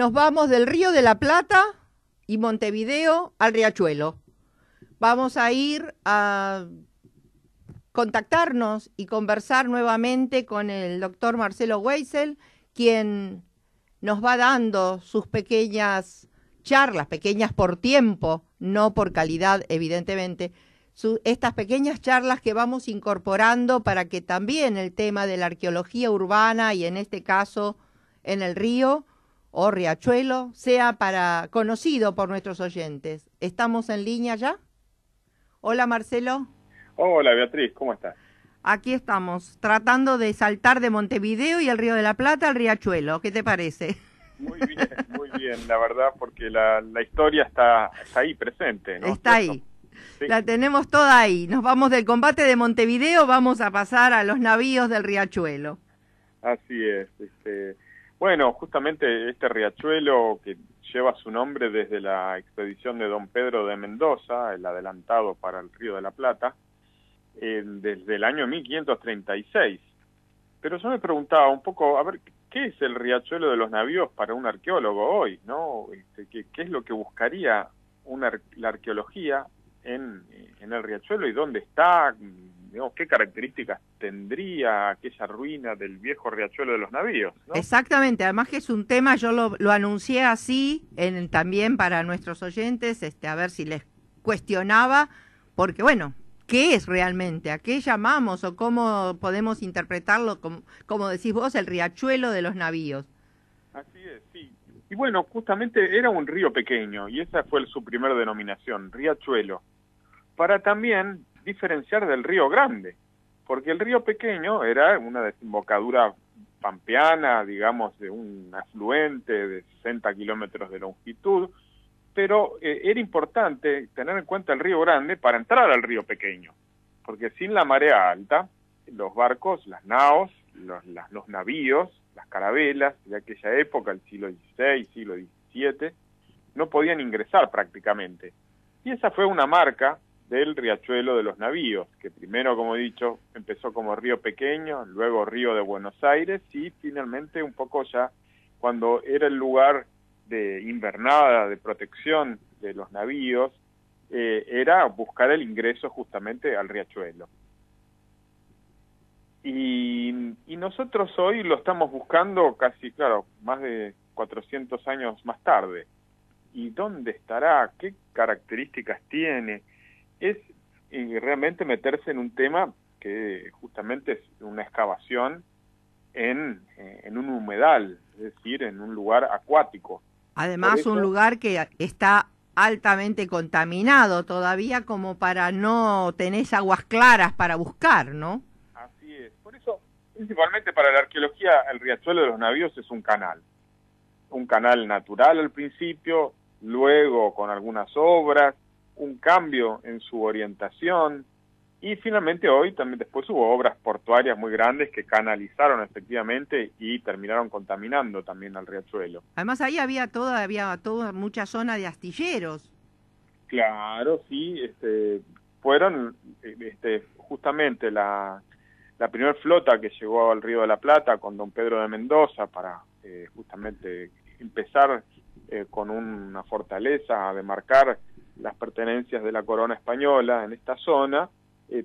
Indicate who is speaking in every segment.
Speaker 1: nos vamos del Río de la Plata y Montevideo al Riachuelo. Vamos a ir a contactarnos y conversar nuevamente con el doctor Marcelo Weissel, quien nos va dando sus pequeñas charlas, pequeñas por tiempo, no por calidad, evidentemente, estas pequeñas charlas que vamos incorporando para que también el tema de la arqueología urbana y en este caso en el río o riachuelo sea conocido por nuestros oyentes. ¿Estamos en línea ya? Hola Marcelo.
Speaker 2: Hola Beatriz, ¿cómo estás?
Speaker 1: Aquí estamos, tratando de saltar de Montevideo y el Río de la Plata al Riachuelo. ¿Qué te parece?
Speaker 2: Muy bien, la verdad, porque la historia está ahí presente, ¿no?
Speaker 1: Está ahí.
Speaker 2: Sí.
Speaker 1: La tenemos toda ahí. Nos vamos del combate de Montevideo, vamos a pasar a los navíos del Riachuelo.
Speaker 2: Así es. Bueno, justamente este riachuelo que lleva su nombre desde la expedición de don Pedro de Mendoza, el adelantado para el Río de la Plata, desde el año 1536. Pero yo me preguntaba un poco, a ver, ¿qué es el riachuelo de los navíos para un arqueólogo hoy, no? ¿Qué es lo que buscaría la arqueología en el riachuelo y dónde está? Digamos, ¿qué características tendría aquella ruina del viejo riachuelo de los navíos, ¿no?
Speaker 1: Exactamente, además que es un tema, yo lo anuncié así también para nuestros oyentes, a ver si les cuestionaba, porque bueno, ¿qué es realmente? ¿A qué llamamos o cómo podemos interpretarlo, como decís vos, el riachuelo de los navíos?
Speaker 2: Así es, sí. Y bueno, justamente era un río pequeño y esa fue su primera denominación, riachuelo, para también diferenciar del río grande, porque el río pequeño era una desembocadura pampeana, digamos, de un afluente de 60 kilómetros de longitud, pero era importante tener en cuenta el río grande para entrar al río pequeño, porque sin la marea alta, los barcos, las naos, los navíos, las carabelas de aquella época, el siglo XVI, siglo XVII, no podían ingresar prácticamente. Y esa fue una marca del riachuelo de los navíos, que primero, como he dicho, empezó como río pequeño, luego río de Buenos Aires y finalmente un poco ya cuando era el lugar de invernada, de protección de los navíos, era buscar el ingreso justamente al riachuelo. Y nosotros hoy lo estamos buscando casi, claro, más de 400 años más tarde. ¿Y dónde estará? ¿Qué características tiene? Es realmente meterse en un tema que justamente es una excavación en un humedal, es decir, en un lugar acuático.
Speaker 1: Además, un lugar que está altamente contaminado todavía como para no tener aguas claras para buscar, ¿no?
Speaker 2: Así es. Por eso, principalmente para la arqueología, el riachuelo de los navíos es un canal natural al principio, luego con algunas obras, un cambio en su orientación y finalmente hoy también después hubo obras portuarias muy grandes que canalizaron efectivamente y terminaron contaminando también al riachuelo.
Speaker 1: Además ahí había toda mucha zona de astilleros.
Speaker 2: Claro, sí, fueron justamente la primera flota que llegó al Río de la Plata con don Pedro de Mendoza para justamente empezar con una fortaleza a demarcar las pertenencias de la corona española en esta zona,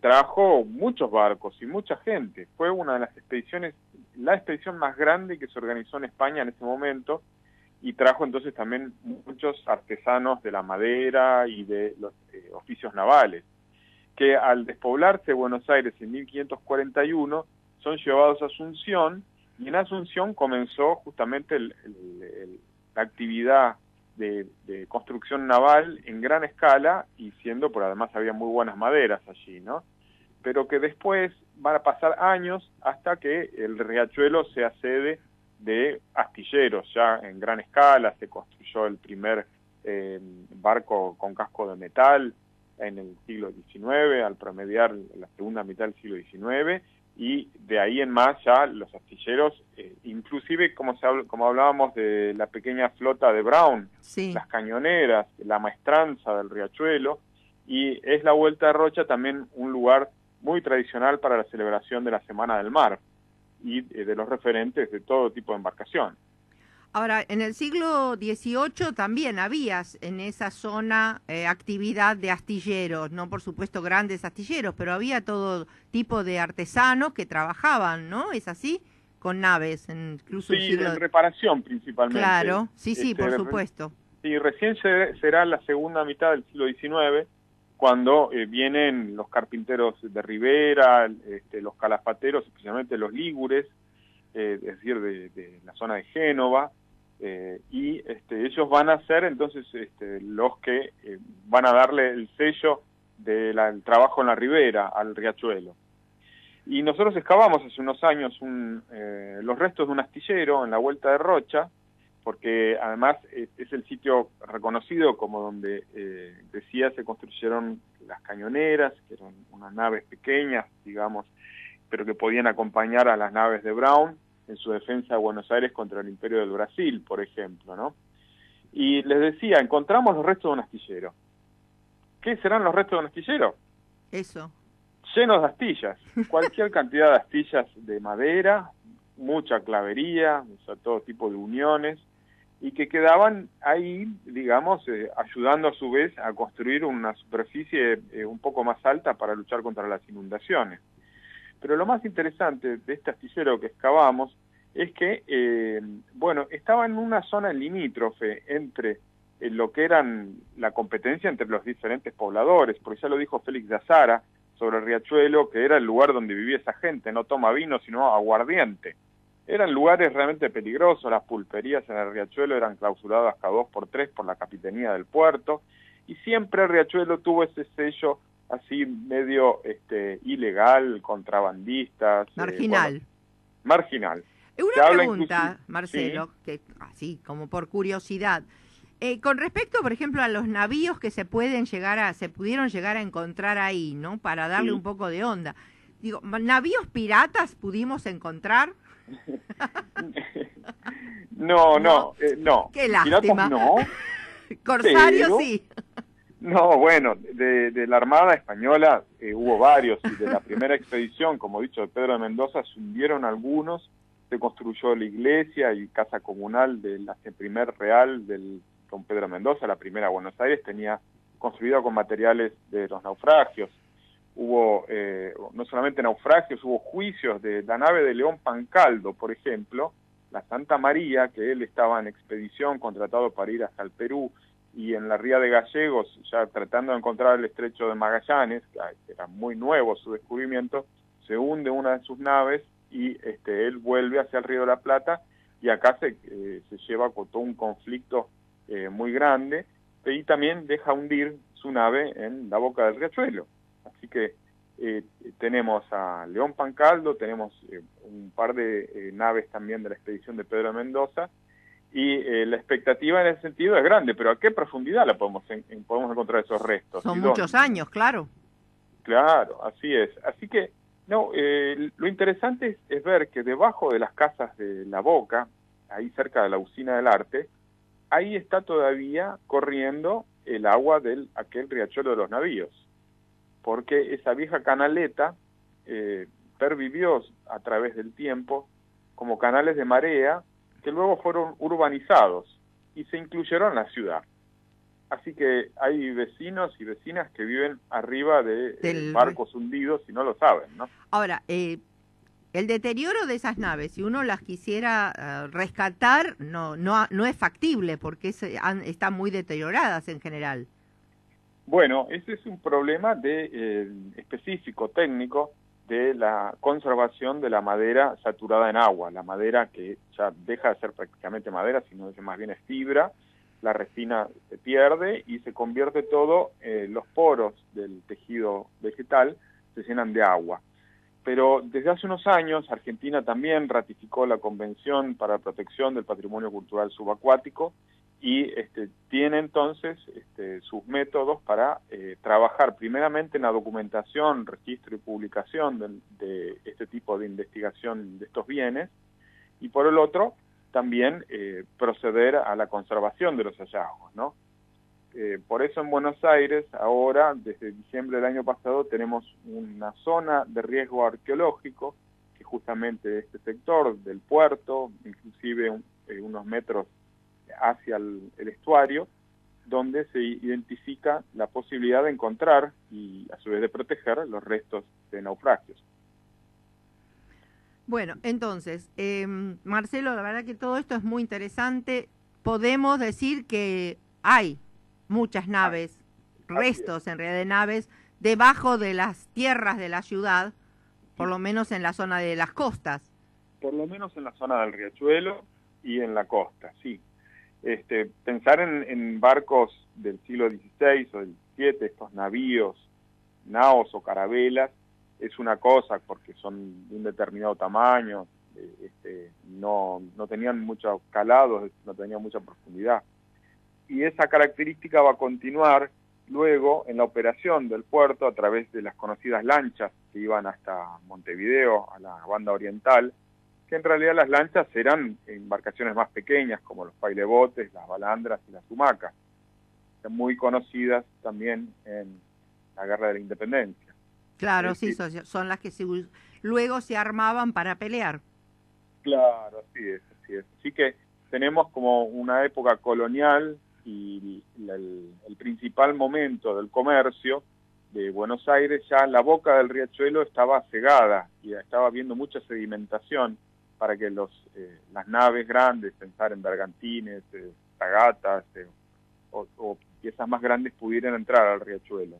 Speaker 2: trajo muchos barcos y mucha gente. Fue una de las expediciones, la expedición más grande que se organizó en España en ese momento, y trajo entonces también muchos artesanos de la madera y de los oficios navales, que al despoblarse Buenos Aires en 1541 son llevados a Asunción, y en Asunción comenzó justamente la actividad de construcción naval en gran escala, y siendo, por además había muy buenas maderas allí, ¿no? Pero que después van a pasar años hasta que el riachuelo sea sede de astilleros, ya en gran escala. Se construyó el primer barco con casco de metal en el siglo XIX, al promediar la segunda mitad del siglo XIX, y de ahí en más ya los astilleros, inclusive como hablábamos de la pequeña flota de Brown,
Speaker 1: sí,
Speaker 2: las cañoneras, la maestranza del riachuelo, y es la Vuelta de Rocha también un lugar muy tradicional para la celebración de la Semana del Mar y de los referentes de todo tipo de embarcación.
Speaker 1: Ahora, en el siglo XVIII también había en esa zona actividad de astilleros, no por supuesto grandes astilleros, pero había todo tipo de artesanos que trabajaban, ¿no? ¿Es así? Con naves, incluso el
Speaker 2: Sí,
Speaker 1: siglo...
Speaker 2: en reparación principalmente.
Speaker 1: Claro, sí, sí, por supuesto.
Speaker 2: Sí, recién será la segunda mitad del siglo XIX cuando vienen los carpinteros de Rivera, los calafateros, especialmente los lígures, es decir, de la zona de Génova, y ellos van a ser entonces los que van a darle el sello del trabajo en la ribera al riachuelo. Y nosotros excavamos hace unos años los restos de un astillero en la Vuelta de Rocha, porque además es el sitio reconocido como donde, decía, se construyeron las cañoneras, que eran unas naves pequeñas, digamos, pero que podían acompañar a las naves de Brown en su defensa de Buenos Aires contra el Imperio del Brasil, por ejemplo, ¿no? Y les decía, encontramos los restos de un astillero. ¿Qué serán los restos de un astillero?
Speaker 1: Eso.
Speaker 2: Llenos de astillas, cualquier cantidad de astillas de madera, mucha clavería, o sea, todo tipo de uniones, y que quedaban ahí, digamos, ayudando a su vez a construir una superficie un poco más alta para luchar contra las inundaciones. Pero lo más interesante de este astillero que excavamos es que, bueno, estaba en una zona limítrofe entre lo que eran la competencia entre los diferentes pobladores, porque ya lo dijo Félix de Azara sobre el riachuelo, que era el lugar donde vivía esa gente, no toma vino, sino aguardiente. Eran lugares realmente peligrosos, las pulperías en el riachuelo eran clausuradas cada 2 por 3 por la Capitanía del Puerto, y siempre el riachuelo tuvo ese sello así medio ilegal, contrabandistas.
Speaker 1: Marginal.
Speaker 2: Bueno, marginal.
Speaker 1: Una pregunta, Marcelo, ¿sí? Que así como por curiosidad. Con respecto, por ejemplo, a los navíos que se pudieron llegar a encontrar ahí, ¿no? Para darle
Speaker 2: Sí.
Speaker 1: un poco de onda. Digo, ¿navíos piratas pudimos encontrar?
Speaker 2: No.
Speaker 1: Qué lástima.
Speaker 2: Piratas no.
Speaker 1: Corsarios
Speaker 2: pero,
Speaker 1: sí.
Speaker 2: No, bueno, de la Armada Española hubo varios, y de la primera expedición, como he dicho, de Pedro de Mendoza, se hundieron algunos, se construyó la iglesia y casa comunal del primer real del don Pedro Mendoza, la primera Buenos Aires, tenía construida con materiales de los naufragios. Hubo no solamente naufragios, hubo juicios de la nave de León Pancaldo, por ejemplo, la Santa María, que él estaba en expedición, contratado para ir hasta el Perú, y en la Ría de Gallegos, ya tratando de encontrar el estrecho de Magallanes, que era muy nuevo su descubrimiento, se hunde una de sus naves y él vuelve hacia el Río de la Plata, y acá se lleva con todo un conflicto muy grande, y también deja hundir su nave en la boca del riachuelo. Así que tenemos a León Pancaldo, tenemos un par de naves también de la expedición de Pedro de Mendoza, y la expectativa en ese sentido es grande, pero ¿a qué profundidad la podemos encontrar esos restos?
Speaker 1: Son muchos años, claro.
Speaker 2: Claro, así es. Así que, no, lo interesante es ver que debajo de las casas de La Boca, ahí cerca de la Usina del Arte, ahí está todavía corriendo el agua de aquel riachuelo de los navíos, porque esa vieja canaleta pervivió a través del tiempo como canales de marea que luego fueron urbanizados y se incluyeron en la ciudad. Así que hay vecinos y vecinas que viven arriba de barcos hundidos y no lo saben, ¿no?
Speaker 1: Ahora, el deterioro de esas naves, si uno las quisiera rescatar, no es factible porque están muy deterioradas en general.
Speaker 2: Bueno, ese es un problema específico, técnico, de la conservación de la madera saturada en agua, la madera que ya deja de ser prácticamente madera, sino que más bien es fibra, la resina se pierde y se convierte todo, los poros del tejido vegetal se llenan de agua. Pero desde hace unos años Argentina también ratificó la Convención para la Protección del Patrimonio Cultural Subacuático y tiene entonces sus métodos para trabajar primeramente en la documentación, registro y publicación de este tipo de investigación de estos bienes, y por el otro también proceder a la conservación de los hallazgos, ¿no? Por eso en Buenos Aires ahora, desde diciembre del año pasado, tenemos una zona de riesgo arqueológico, que justamente este sector del puerto, inclusive unos metros hacia el estuario, donde se identifica la posibilidad de encontrar y a su vez de proteger los restos de naufragios.
Speaker 1: Bueno, entonces, Marcelo, la verdad que todo esto es muy interesante. Podemos decir que hay muchas naves, restos en realidad de naves, debajo de las tierras de la ciudad, por lo menos en la zona de las costas.
Speaker 2: Por lo menos en la zona del riachuelo y en la costa, sí. Pensar en barcos del siglo XVI o del XVII, estos navíos, naos o carabelas, es una cosa porque son de un determinado tamaño, no tenían mucho calado, no tenían mucha profundidad. Y esa característica va a continuar luego en la operación del puerto a través de las conocidas lanchas que iban hasta Montevideo, a la banda oriental, que en realidad las lanchas eran embarcaciones más pequeñas, como los pailebotes, las balandras y las humacas, muy conocidas también en la Guerra de la Independencia.
Speaker 1: Claro, sí, son las que luego se armaban para pelear.
Speaker 2: Claro, así es, así es. Así que tenemos como una época colonial y el principal momento del comercio de Buenos Aires, ya la boca del riachuelo estaba cegada y estaba habiendo mucha sedimentación para que las naves grandes, pensar en bergantines, fragatas o piezas más grandes pudieran entrar al riachuelo.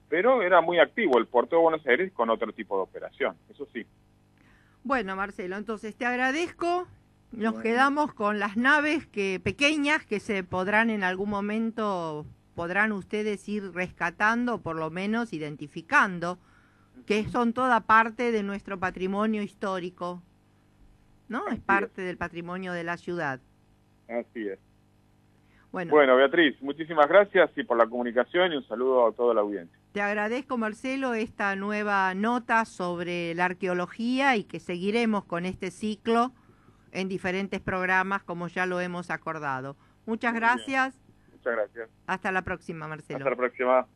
Speaker 2: Pero era muy activo el puerto de Buenos Aires con otro tipo de operación, eso sí.
Speaker 1: Bueno, Marcelo, entonces te agradezco. Nos quedamos con las naves pequeñas que se podrán en algún momento, podrán ustedes ir rescatando, por lo menos identificando, que son toda parte de nuestro patrimonio histórico, ¿no? Es parte del patrimonio de la ciudad.
Speaker 2: Así es.
Speaker 1: Bueno,
Speaker 2: Beatriz, muchísimas gracias y por la comunicación y un saludo a toda la audiencia.
Speaker 1: Te agradezco, Marcelo, esta nueva nota sobre la arqueología y que seguiremos con este ciclo en diferentes programas como ya lo hemos acordado. Muchas gracias.
Speaker 2: Muchas gracias.
Speaker 1: Hasta la próxima, Marcelo.
Speaker 2: Hasta la próxima.